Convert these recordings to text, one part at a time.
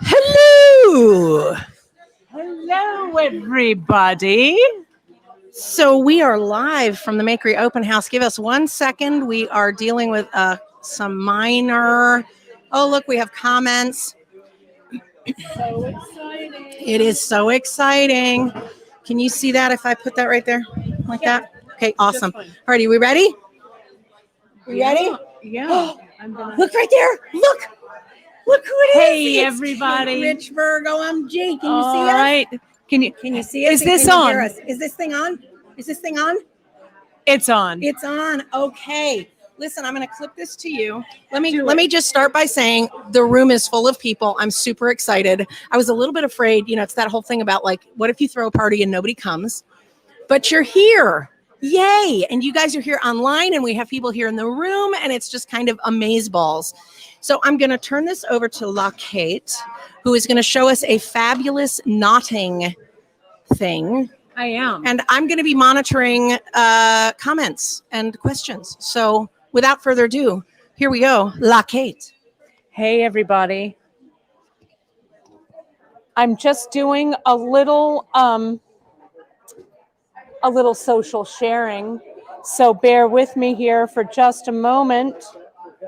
Hello. Hello, everybody. So we are live from the Makery open house. Give us 1 second. We are dealing with some minor. Oh, look, we have comments. So exciting. It is so exciting. Can you see that if I put that right there like that? Okay, awesome. All righty, we ready? We ready? Yeah. Look right there. Look who it is. Hey, It's everybody. Kate Richbourg, OMG. Can you see All us? right. Can you See us? Is this Can you on? hear us? Is this thing on? Is this thing on? It's on. It's on. Okay. Listen, I'm going to clip this to you. Let me just start by saying the room is full of people. I'm super excited. I was a little bit afraid, it's that whole thing about like, what if you throw a party and nobody comes? But you're here. Yay. And you guys are here online and we have people here in the room and it's just kind of amazeballs. So I'm going to turn this over to Kate, who is going to show us a fabulous knotting thing. I am. And I'm going to be monitoring comments and questions. So without further ado, here we go. Kate. Hey, everybody. I'm just doing a little social sharing. So bear with me here for just a moment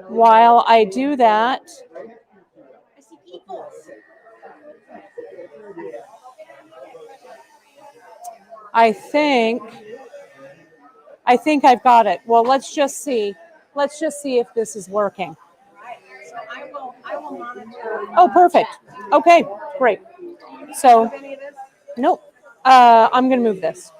while I do that. I see people. I think I've got it. Well, let's just see. Let's just see if this is working. So I will monitor. Oh, perfect. Okay, great. So, nope. I'm going to move this.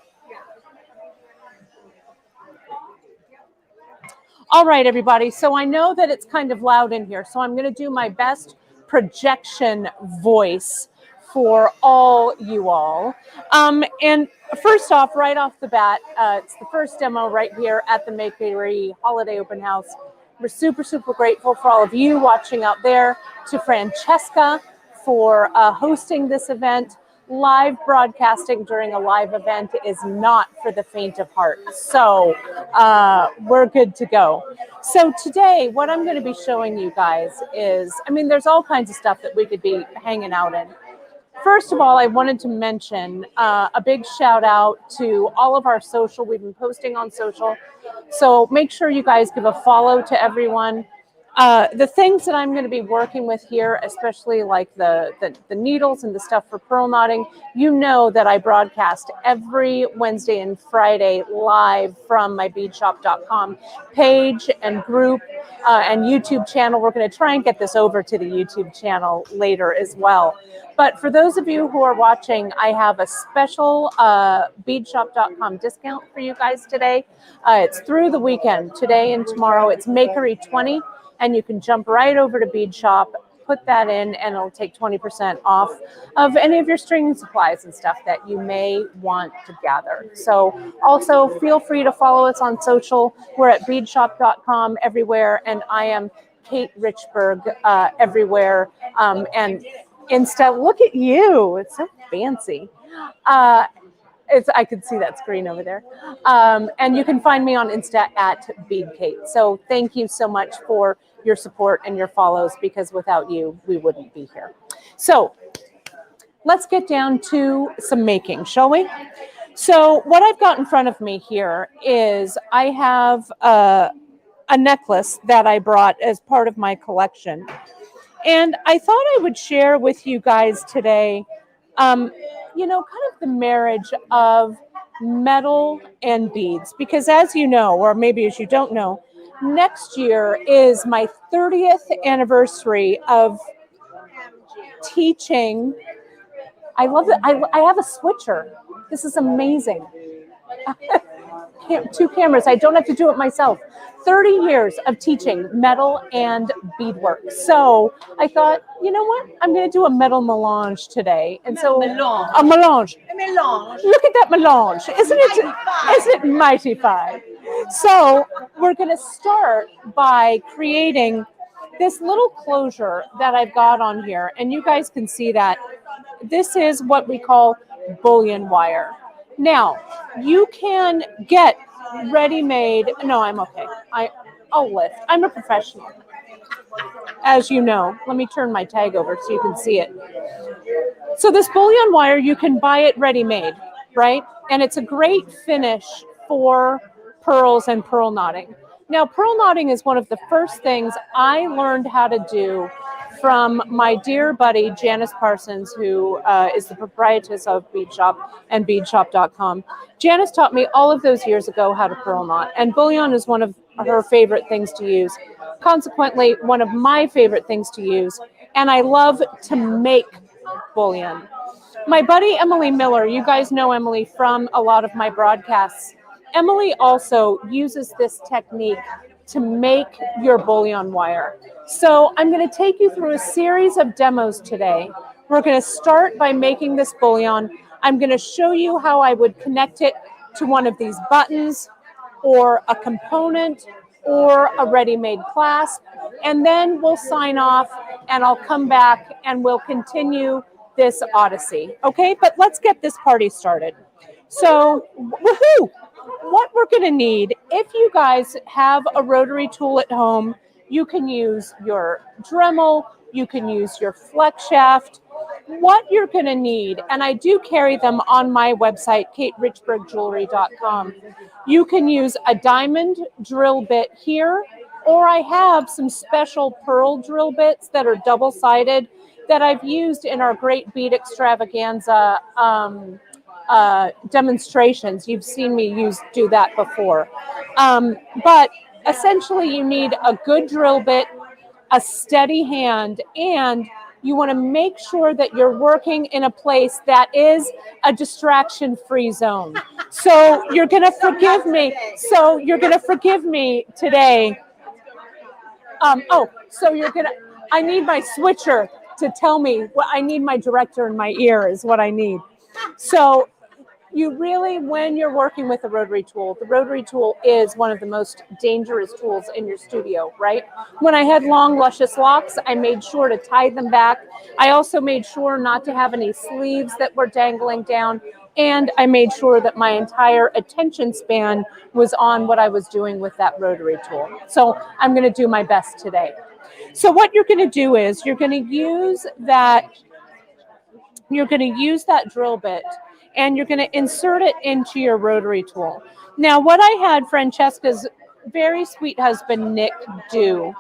All right, everybody. So I know that it's kind of loud in here, so I'm going to do my best projection voice for all you all. And first off, right off the bat, it's the first demo right here at the Makery Holiday Open House. We're super, super grateful for all of you watching out there, to Francesca for hosting this event. Live broadcasting during a live event is not for the faint of heart. So we're good to go. So today, what I'm going to be showing you guys is, there's all kinds of stuff that we could be hanging out in. First of all, I wanted to mention a big shout out to all of our social. We've been posting on social. So make sure you guys give a follow to everyone. The things that I'm going to be working with here, especially like the needles and the stuff for pearl knotting, that I broadcast every Wednesday and Friday live from my beadshop.com page and group and YouTube channel. We're going to try and get this over to the YouTube channel later as well. But for those of you who are watching, I have a special beadshop.com discount for you guys today. It's through the weekend, today and tomorrow. It's Makery 20. And you can jump right over to Bead Shop, put that in, and it'll take 20% off of any of your stringing supplies and stuff that you may want to gather. So also feel free to follow us on social. We're at beadshop.com everywhere, and I am Kate Richbourg everywhere. And Insta, look at you. It's so fancy. I could see that screen over there. And you can find me on Insta at BeadKate. So thank you so much for your support and your follows, because without you, we wouldn't be here. So let's get down to some making, shall we? So what I've got in front of me here is I have a necklace that I brought as part of my collection. And I thought I would share with you guys today kind of the marriage of metal and beads, because as you know, or maybe as you don't know, next year is my 30th anniversary of teaching. I love it. I have a switcher. This is amazing. 2 cameras. I don't have to do it myself. 30 years of teaching metal and beadwork. So I thought, you know what? I'm going to do a metal melange today. And so a melange. Look at that melange. Isn't it mighty fine? So we're going to start by creating this little closure that I've got on here. And you guys can see that this is what we call bullion wire. Now, you can get ready-made. No, I'm okay. I'll lift. I'm a professional. as you know. Let me turn my tag over so you can see it. So this bullion wire, you can buy it ready-made, right? And it's a great finish for pearls and pearl knotting. Now, pearl knotting is one of the first things I learned how to do from my dear buddy, Janice Parsons, who is the proprietress of Bead Shop and beadshop.com. Janice taught me all of those years ago how to pearl knot, and bullion is one of her favorite things to use. Consequently, one of my favorite things to use, and I love to make bullion. My buddy Emily Miller, you guys know Emily from a lot of my broadcasts. Emily also uses this technique to make your bullion wire. So I'm going to take you through a series of demos today. We're going to start by making this bullion. I'm going to show you how I would connect it to one of these buttons or a component or a ready-made clasp, and then we'll sign off and I'll come back and we'll continue this odyssey. Okay, but let's get this party started. So, woohoo! What we're going to need, if you guys have a rotary tool at home, you can use your Dremel, you can use your flex shaft. What you're going to need, and I do carry them on my website, KateRichbourgJewelry.com. You can use a diamond drill bit here, or I have some special pearl drill bits that are double-sided that I've used in our Great Bead Extravaganza demonstrations. You've seen me do that before. But essentially you need a good drill bit, a steady hand, and you want to make sure that you're working in a place that is a distraction-free zone. So you're going to forgive me. So you're going to forgive me today. I need my switcher to tell me what I need. My director in my ear is what I need. So you really, when you're working with a rotary tool, the rotary tool is one of the most dangerous tools in your studio, right? When I had long, luscious locks, I made sure to tie them back. I also made sure not to have any sleeves that were dangling down. And I made sure that my entire attention span was on what I was doing with that rotary tool. So I'm going to do my best today. So what you're going to do is you're going to use that drill bit, and you're going to insert it into your rotary tool. Now, what I had Francesca's very sweet husband, Nick, do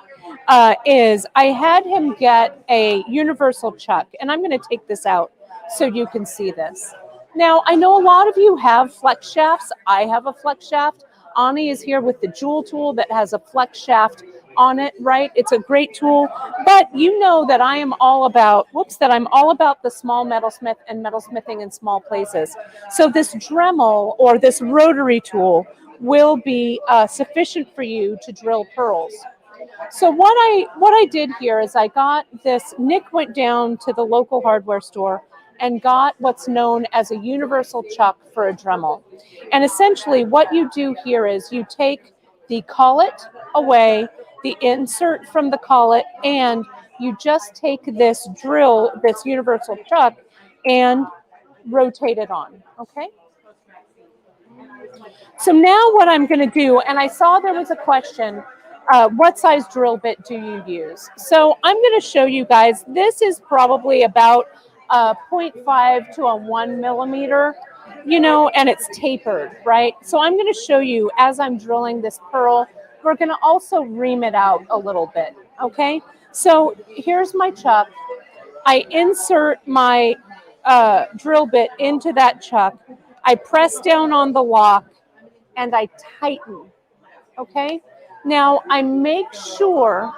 is I had him get a universal chuck, and I'm going to take this out so you can see this. Now, I know a lot of you have flex shafts. I have a flex shaft. Ani is here with the jewel tool that has a flex shaft on it, right? It's a great tool, but you know that I'm all about the small metalsmith and metalsmithing in small places. So this Dremel or this rotary tool will be sufficient for you to drill pearls. So what I did here is I got this. Nick went down to the local hardware store and got what's known as a universal chuck for a Dremel. And essentially what you do here is you take the collet away, the insert from the collet, and you just take this drill, this universal chuck, and rotate it on, okay? So now what I'm going to do, and I saw there was a question, what size drill bit do you use? So I'm going to show you guys, this is probably about 0.5 to a 1 millimeter, and it's tapered, right? So I'm going to show you as I'm drilling this pearl. We're going to also ream it out a little bit, okay? So here's my chuck. I insert my drill bit into that chuck. I press down on the lock and I tighten, okay? Now I make sure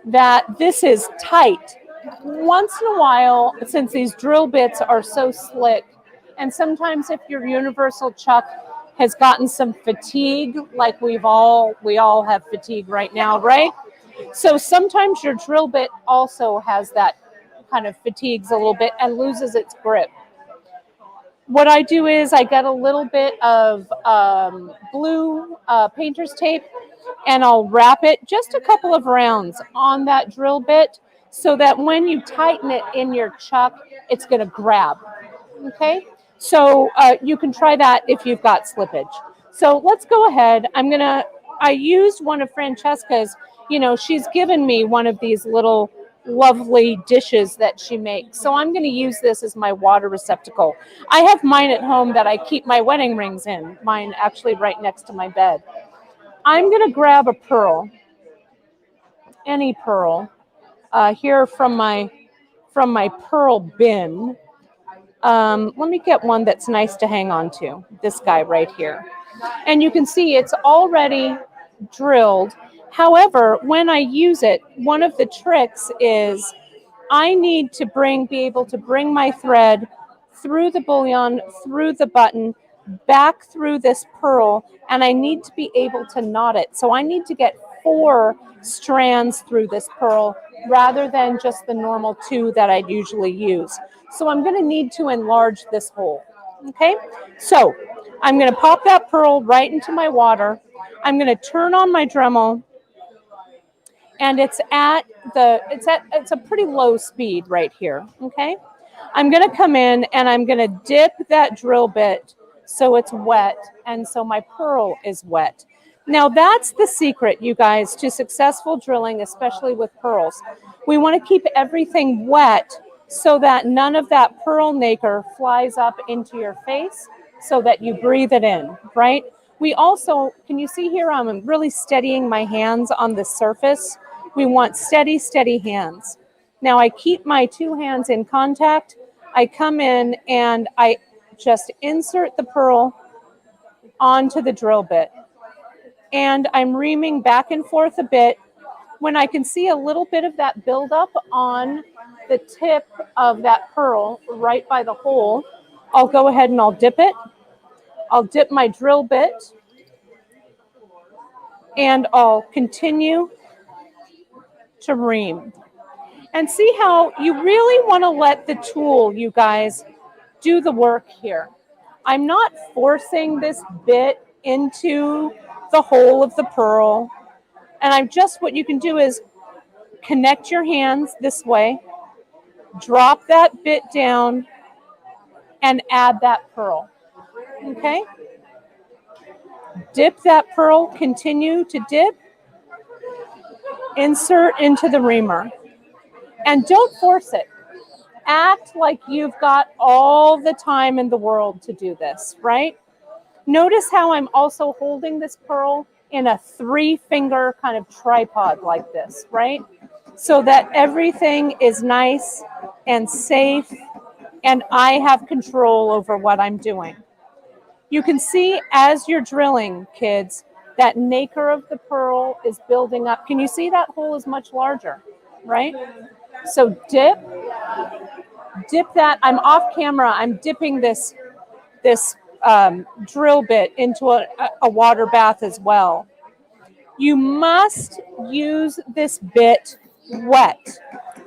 that this is tight. Once in a while, since these drill bits are so slick, and sometimes if your universal chuck has gotten some fatigue, like we all have fatigue right now, right? So sometimes your drill bit also has that kind of fatigues a little bit and loses its grip. What I do is I get a little bit of blue painter's tape, and I'll wrap it just a couple of rounds on that drill bit so that when you tighten it in your chuck, it's going to grab, okay? So you can try that if you've got slippage. So let's go ahead. I used one of Francesca's you know, she's given me one of these little lovely dishes that she makes. So I'm going to use this as my water receptacle. I have mine at home that I keep my wedding rings in, mine actually right next to my bed. I'm going to grab a pearl, any pearl, here from my pearl bin. Let me get one that's nice to hang on to, this guy right here. And you can see it's already drilled. However, when I use it, one of the tricks is I need to be able to bring my thread through the bullion, through the button, back through this pearl, and I need to be able to knot it. So I need to get 4 strands through this pearl rather than just the normal 2 that I'd usually use. So I'm going to need to enlarge this hole. Okay, so I'm going to pop that pearl right into my water. I'm going to turn on my Dremel, and it's a pretty low speed right here. Okay, I'm going to come in and I'm going to dip that drill bit so it's wet and so my pearl is wet. Now that's the secret, you guys, to successful drilling, especially with pearls. We want to keep everything wet so that none of that pearl nacre flies up into your face so that you breathe it in, right? We also, can you see here, I'm really steadying my hands on the surface. We want steady, steady hands. Now I keep my 2 hands in contact. I come in and I just insert the pearl onto the drill bit. And I'm reaming back and forth a bit. When I can see a little bit of that buildup on the tip of that pearl right by the hole, I'll go ahead and I'll dip it. I'll dip my drill bit and I'll continue to ream. And see how you really want to let the tool, you guys, do the work here. I'm not forcing this bit into the hole of the pearl. And I'm just, what you can do is connect your hands this way, drop that bit down, and add that pearl. Okay? Dip that pearl, continue to dip, insert into the reamer. And don't force it. Act like you've got all the time in the world to do this, right? Notice how I'm also holding this pearl in a 3-finger kind of tripod like this, right? So that everything is nice and safe and I have control over what I'm doing. You can see as you're drilling, kids, that nacre of the pearl is building up. Can you see that hole is much larger, right? So dip that. I'm off camera. I'm dipping this drill bit into a water bath as well. You must use this bit wet.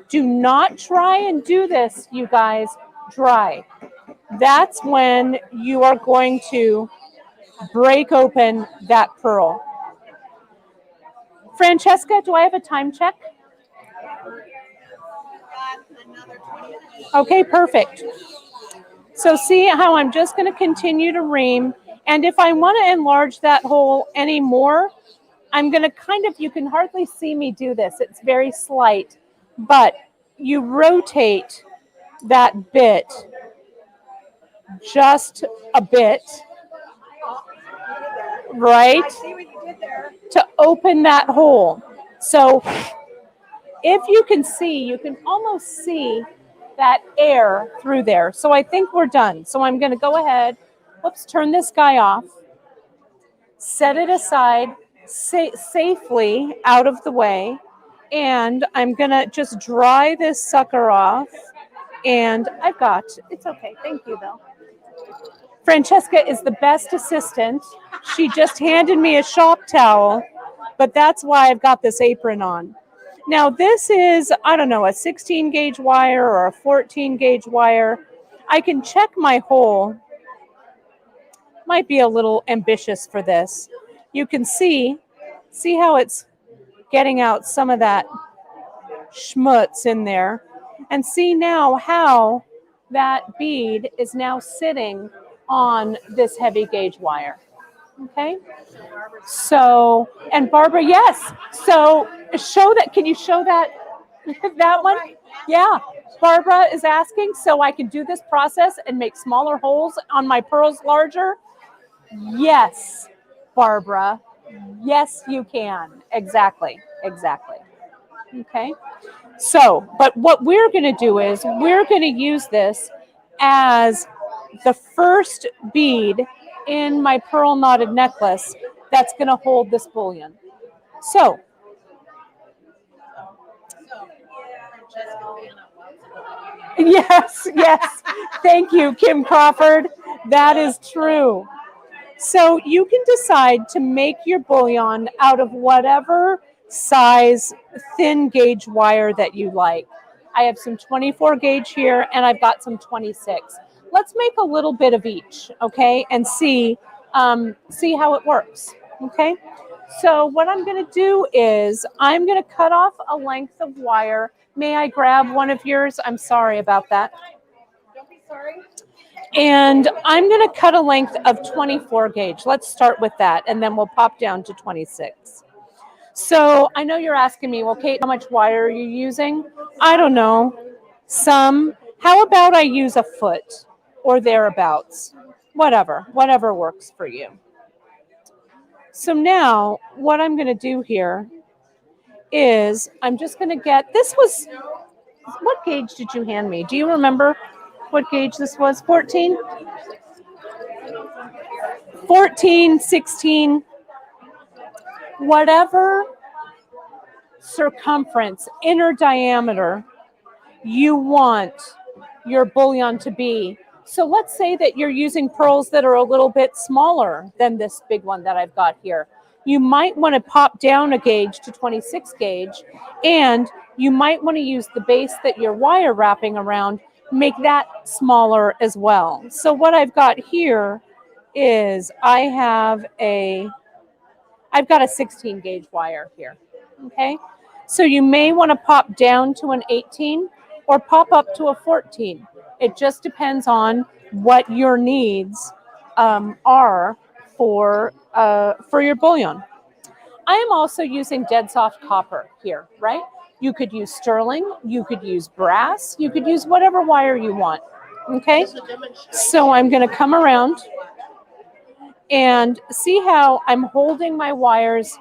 Do not try and do this, you guys, dry. That's when you are going to break open that pearl. Francesca, do I have a time check? Okay, perfect. So see how I'm just going to continue to ream. And if I want to enlarge that hole any more, I'm going to kind of, you can hardly see me do this. It's very slight, but you rotate that bit just a bit, right? I see what you did there. To open that hole. So if you can see, you can almost see that air through there. So I think we're done. So I'm going to go ahead, turn this guy off, set it aside safely out of the way, and I'm going to just dry this sucker off. And it's okay. Thank you, though. Francesca is the best assistant. She just handed me a shop towel, but that's why I've got this apron on. Now this is, I don't know, a 16 gauge wire or a 14 gauge wire. I can check my hole. Might be a little ambitious for this. You can see how it's getting out some of that schmutz in there. And see now how that bead is now sitting on this heavy gauge wire. Okay. So, and Barbara, yes. So show that. Can you show that that one? Yeah. Barbara is asking so I can do this process and make smaller holes on my pearls larger. Yes, Barbara. Yes, you can. Exactly. Exactly. Okay. So, but what we're going to do is we're going to use this as the first bead in my pearl knotted necklace that's going to hold this bullion. So, yes, yes. Thank you, Kim Crawford. That is true. So you can decide to make your bullion out of whatever size thin gauge wire that you like. I have some 24 gauge here and I've got some 26. Let's make a little bit of each, okay, and see how it works, okay? So what I'm going to do is I'm going to cut off a length of wire. May I grab one of yours? I'm sorry about that. Don't be sorry. And I'm going to cut a length of 24 gauge. Let's start with that, and then we'll pop down to 26. So I know you're asking me, well, Kate, how much wire are you using? I don't know. Some. How about I use a foot or thereabouts? Whatever works for you. So now what I'm going to do here is I'm just going to get, what gauge did you hand me? Do you remember what gauge this was? 14? 14, 16, whatever circumference, inner diameter you want your bullion to be. So let's say that you're using pearls that are a little bit smaller than this big one that I've got here. You might want to pop down a gauge to 26 gauge, and you might want to use the base that you're wire wrapping around, make that smaller as well. So what I've got here is I've got a 16 gauge wire here, okay? So you may want to pop down to an 18 or pop up to a 14. It just depends on what your needs are for your bullion. I am also using dead soft copper here, right? You could use sterling, you could use brass, you could use whatever wire you want, okay? So I'm going to come around and see how I'm holding my wires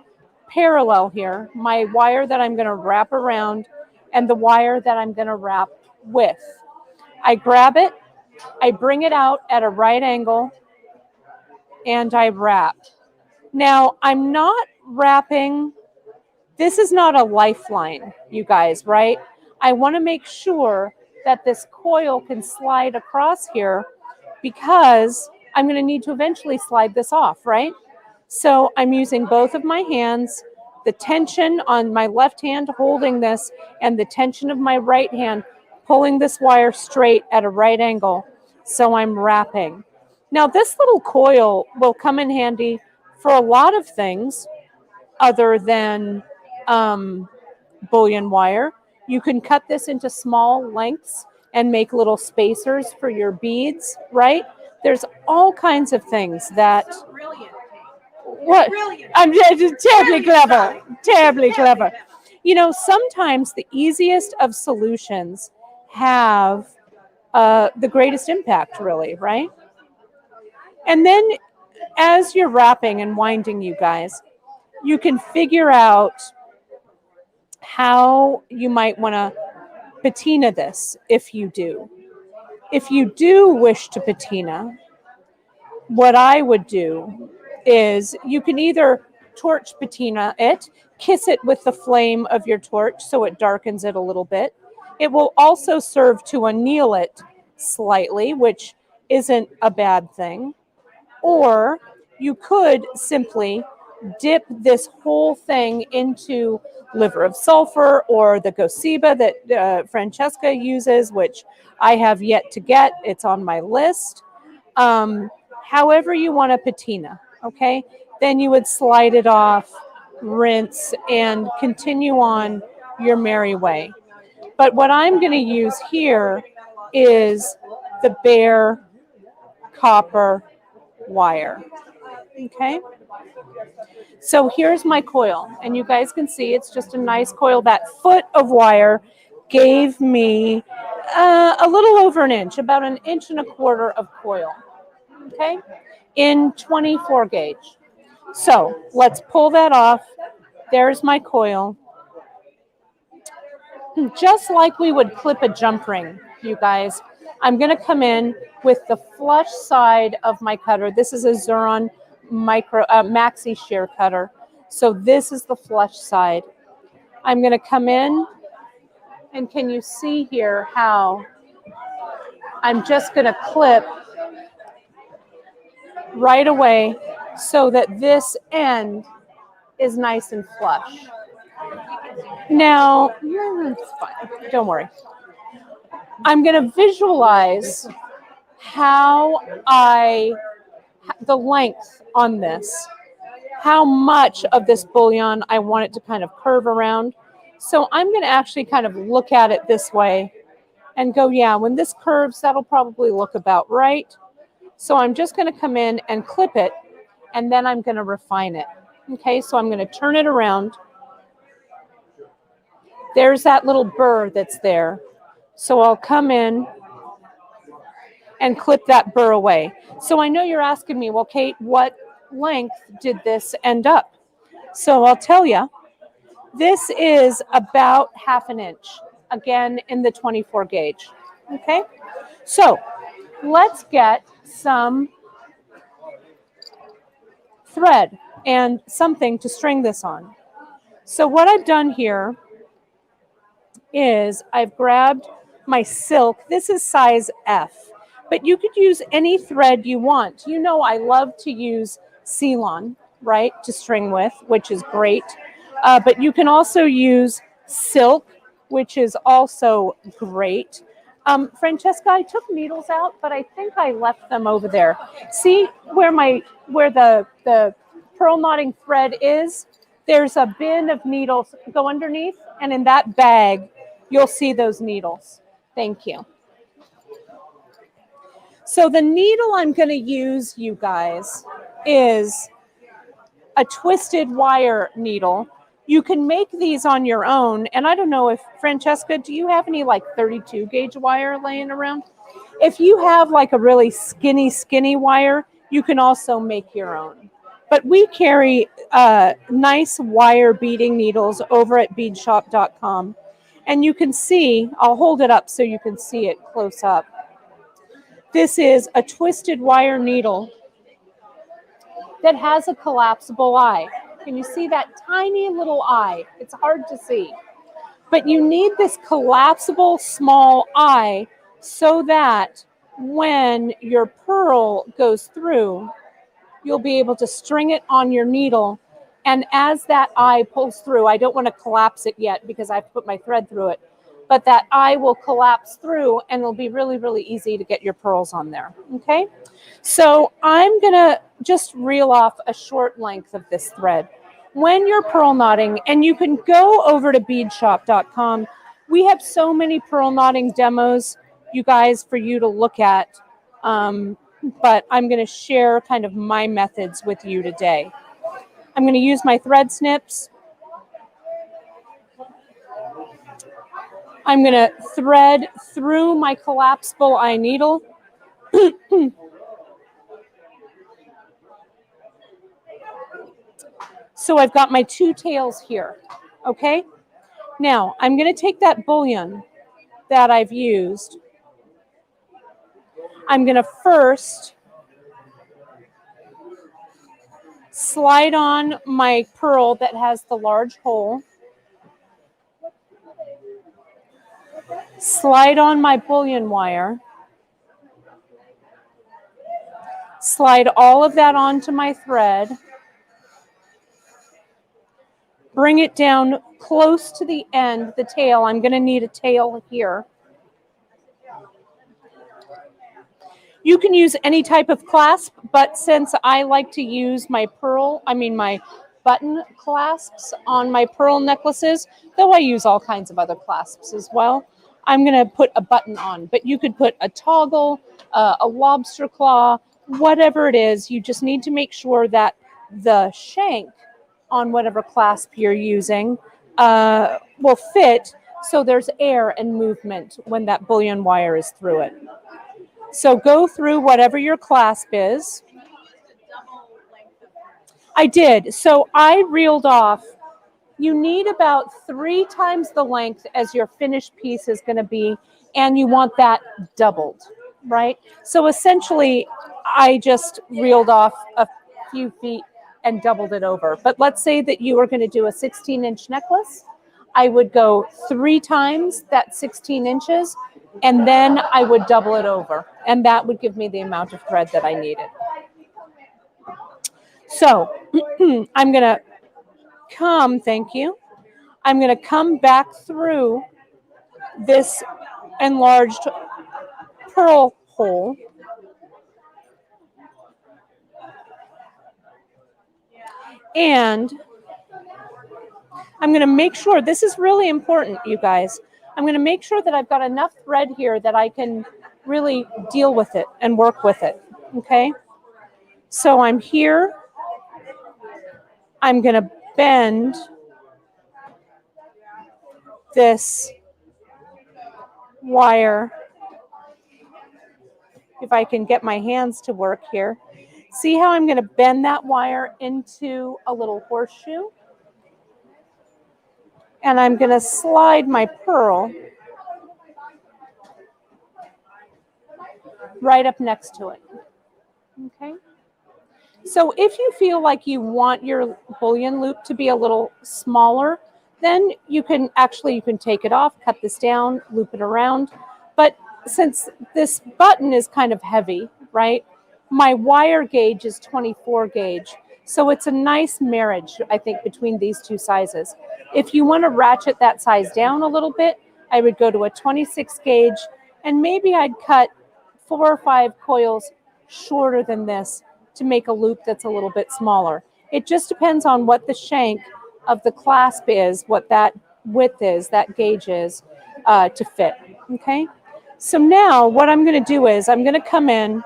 parallel here. My wire that I'm going to wrap around and the wire that I'm going to wrap with. I grab it, I bring it out at a right angle, and I wrap. Now, I'm not wrapping, this is not a lifeline, you guys, right? I want to make sure that this coil can slide across here because I'm going to need to eventually slide this off, right? So I'm using both of my hands, the tension on my left hand holding this and the tension of my right hand pulling this wire straight at a right angle. So I'm wrapping. Now this little coil will come in handy for a lot of things other than bullion wire. You can cut this into small lengths and make little spacers for your beads, right? There's all kinds of things that... Brilliant. What? Brilliant. I'm just terribly clever. Terribly clever. You know, sometimes the easiest of solutions have the greatest impact, really, right? And then as you're wrapping and winding, you guys, you can figure out how you might want to patina this if you do. If you do wish to patina, what I would do is you can either torch patina it, kiss it with the flame of your torch so it darkens it a little bit. It will also serve to anneal it slightly, which isn't a bad thing. Or you could simply dip this whole thing into liver of sulfur or the goseba that Francesca uses, which I have yet to get. It's on my list. However you want a patina, okay? Then you would slide it off, rinse, and continue on your merry way. But what I'm going to use here is the bare copper wire. Okay. So here's my coil, and you guys can see it's just a nice coil. That foot of wire gave me a little over an inch, about 1.25 inches of coil, okay, in 24 gauge. So let's pull that off. There's my coil. Just like we would clip a jump ring, you guys, I'm going to come in with the flush side of my cutter. This is a Xuron Maxi shear cutter. So this is the flush side. I'm going to come in, and can you see here how I'm just going to clip right away so that this end is nice and flush. Now, it's fine. Don't worry. I'm going to visualize how the length on this, how much of this bullion I want it to kind of curve around. So I'm going to actually kind of look at it this way and go, yeah, when this curves, that'll probably look about right. So I'm just going to come in and clip it, and then I'm going to refine it. Okay, so I'm going to turn it around. There's that little burr that's there. So I'll come in and clip that burr away. So I know you're asking me, well, Kate, what length did this end up? So I'll tell you, this is about 1/2 inch, again, in the 24 gauge. Okay, so let's get some thread and something to string this on. So what I've done here is I've grabbed my silk. This is size F, but you could use any thread you want. You know I love to use Ceylon, right, to string with, which is great. But you can also use silk, which is also great. Francesca, I took needles out, but I think I left them over there. See where the pearl knotting thread is? There's a bin of needles. Go underneath, and in that bag, you'll see those needles. Thank you. So the needle I'm going to use, you guys, is a twisted wire needle. You can make these on your own. And I don't know if, Francesca, do you have any like 32 gauge wire laying around? If you have like a really skinny wire, you can also make your own. But we carry nice wire beading needles over at beadshop.com. And you can see, I'll hold it up so you can see it close up. This is a twisted wire needle that has a collapsible eye. Can you see that tiny little eye? It's hard to see. But you need this collapsible small eye so that when your pearl goes through, you'll be able to string it on your needle. And as that eye pulls through, I don't want to collapse it yet because I have to put my thread through it, but that eye will collapse through and it'll be really, really easy to get your pearls on there. Okay, so I'm going to just reel off a short length of this thread. When you're pearl knotting, and you can go over to beadshop.com, we have so many pearl knotting demos, you guys, for you to look at. But I'm going to share kind of my methods with you today. I'm going to use my thread snips. I'm going to thread through my collapsible eye needle. So I've got my two tails here, okay? Now, I'm going to take that bullion that I've used. I'm going to first slide on my pearl that has the large hole. Slide on my bullion wire. Slide all of that onto my thread. Bring it down close to the end, the tail. I'm going to need a tail here. You can use any type of clasp, but since I like to use my button clasps on my pearl necklaces, though I use all kinds of other clasps as well, I'm going to put a button on. But you could put a toggle, a lobster claw, whatever it is, you just need to make sure that the shank on whatever clasp you're using will fit, so there's air and movement when that bullion wire is through it. So go through whatever your clasp is. I did. So I reeled off. You need about 3 times the length as your finished piece is going to be, and you want that doubled, right? So essentially, I just reeled off a few feet and doubled it over. But let's say that you were going to do a 16-inch necklace. I would go 3 times that 16 inches, and then I would double it over. And that would give me the amount of thread that I needed. So I'm going to thank you. I'm going to come back through this enlarged pearl hole. And I'm going to make sure, this is really important, you guys. I'm going to make sure that I've got enough thread here that I can really deal with it and work with it, okay? So I'm here. I'm going to bend this wire, if I can get my hands to work here. See how I'm going to bend that wire into a little horseshoe? And I'm going to slide my pearl right up next to it. Okay? So if you feel like you want your bullion loop to be a little smaller, then you can take it off, cut this down, loop it around. But since this button is kind of heavy, right, my wire gauge is 24 gauge. So it's a nice marriage, I think, between these two sizes. If you want to ratchet that size down a little bit, I would go to a 26 gauge, and maybe I'd cut 4 or 5 coils shorter than this to make a loop that's a little bit smaller. It just depends on what the shank of the clasp is, what that width is, that gauge is, to fit, okay? So now what I'm going to do is I'm going to come in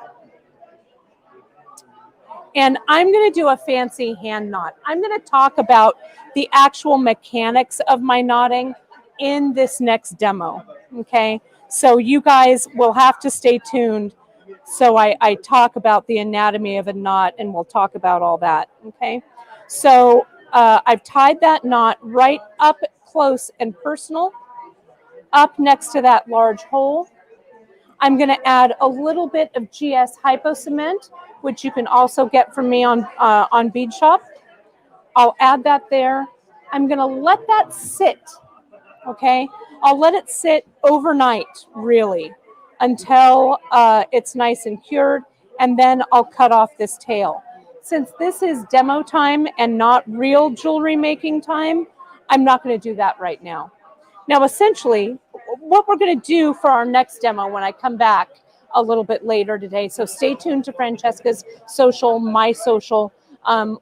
and I'm going to do a fancy hand knot. I'm going to talk about the actual mechanics of my knotting in this next demo, okay? So you guys will have to stay tuned. So I talk about the anatomy of a knot, and we'll talk about all that, okay? So I've tied that knot right up close and personal, up next to that large hole. I'm going to add a little bit of GS Hypo Cement, which you can also get from me on Bead Shop. I'll add that there. I'm going to let that sit, okay? I'll let it sit overnight, really, until it's nice and cured, and then I'll cut off this tail. Since this is demo time and not real jewelry making time, I'm not going to do that right now. Now, essentially, what we're going to do for our next demo when I come back a little bit later today, so stay tuned to Francesca's social, my social.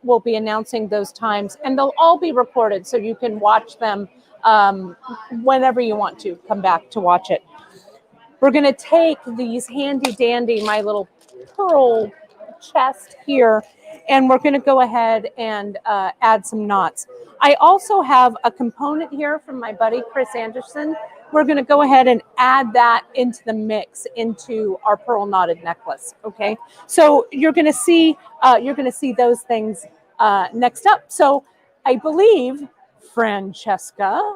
We'll be announcing those times, and they'll all be recorded, so you can watch them whenever you want to come back to watch it. We're going to take these handy dandy, my little pearl chest here, and we're going to go ahead and add some knots. I also have a component here from my buddy Chris Anderson. We're going to go ahead and add that into the mix, into our pearl knotted necklace. Okay, so you're going to see those things next up. So I believe Francesca,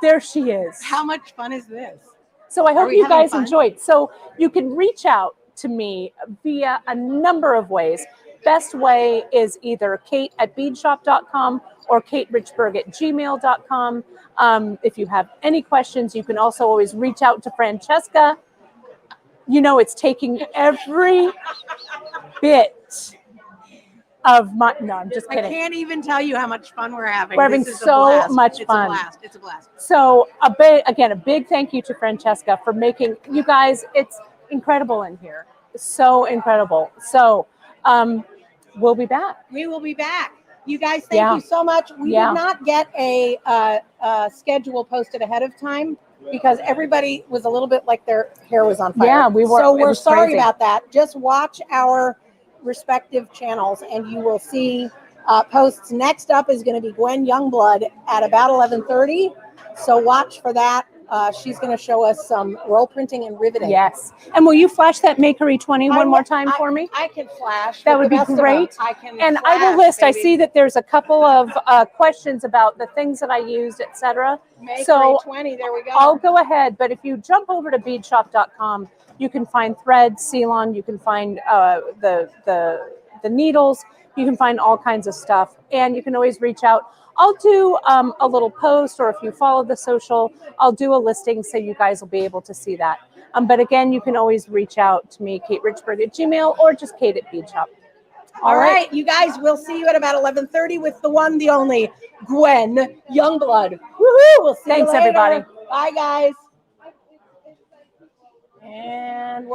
there she is. How much fun is this? So I hope you guys enjoyed. So you can reach out to me via a number of ways. Best way is either kate@beadshop.com or katerichbourg@gmail.com. If you have any questions, you can also always reach out to Francesca. You know, it's taking every bit of my, no, I'm just kidding. I can't even tell you how much fun we're having. We're having so much fun. It's a blast. So a big thank you to Francesca for making, you guys, it's incredible in here. So incredible. So we'll be back. We will be back. You guys, thank you so much. We did not get a schedule posted ahead of time because everybody was a little bit like their hair was on fire. Yeah, we were. So it we're was sorry crazy. about that. Just watch our respective channels and you will see posts. Next up is going to be Gwen Youngblood at about 11:30. So watch for that. She's going to show us some roll printing and riveting. Yes. And will you flash that Makery 20 one more time for me? I can flash. That would be great. I can And flash, I will list. I baby. see that there's a couple of questions about the things that I used, etc. Makery So 20, there we go. I'll go ahead. But if you jump over to beadshop.com, you can find thread, seal-on. You can find the needles. You can find all kinds of stuff, and you can always reach out. I'll do a little post, or if you follow the social, I'll do a listing so you guys will be able to see that. But again, you can always reach out to me, Kate Richbourg at Gmail, or just Kate at Bead Shop. All right, you guys, we'll see you at about 11:30 with the one, the only, Gwen Youngblood. Woohoo! We'll see you Thanks, later. everybody. Bye, guys. And